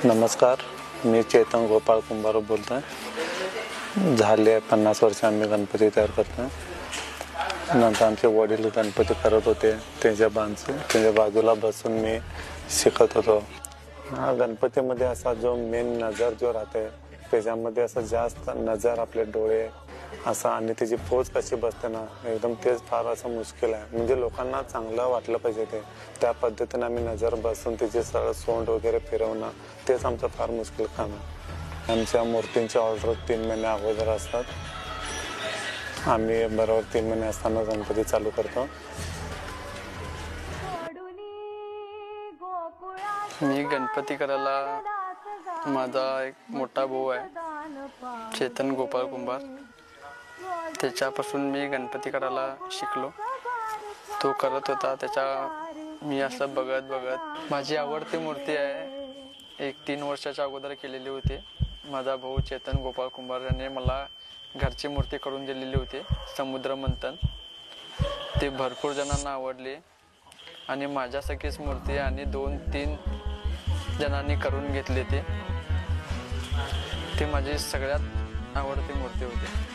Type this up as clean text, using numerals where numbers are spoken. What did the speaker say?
नमस्कार, मी चेतन गोपाळ कुंभार बोलतो आहे. झाले 50 वर्ष आम्ही गणपती तयार करतो आहे. नंतर आमचे वडील गणपती करत होते, त्यांच्या बाजूला बसून मी शिकत होतो. हा गणपतीमध्ये असा जो मेन नजर जो राहते त्याच्यामध्ये असं जास्त नजर आपले डोळे असं आणि त्याची पोच कशी बसते ना एकदम तेच फार असं मुश्किल आहे. म्हणजे लोकांना चांगलं वाटलं पाहिजे ते त्या पद्धतीने आम्ही नजर बसून तिचे सरळ सोंड वगैरे फिरवणं तेच आमचं फार मुश्किल काम आहे. आमच्या मूर्तींची ऑर्डर 3 महिने अगोदर असतात. आम्ही बरोबर 3 महिने असताना गणपती चालू करतो. मी गणपती करायला माझा एक मोठा भाऊ आहे चेतन गोपाळ कुंभार, त्याच्यापासून मी गणपती करायला शिकलो. तो करत होता त्याच्या मी असं बघत माझी आवडती मूर्ती आहे 3 वर्षाच्या अगोदर केलेली होती. माझा भाऊ चेतन गोपाळ कुंभार याने मला घरची मूर्ती करून दिलेली होती समुद्र मंथन. ते भरपूर जणांना आवडली आणि माझ्यासारखीच मूर्ती आणि 2-3 जणांनी करून घेतली. ती माझी सगळ्यात आवडती मूर्ती होती.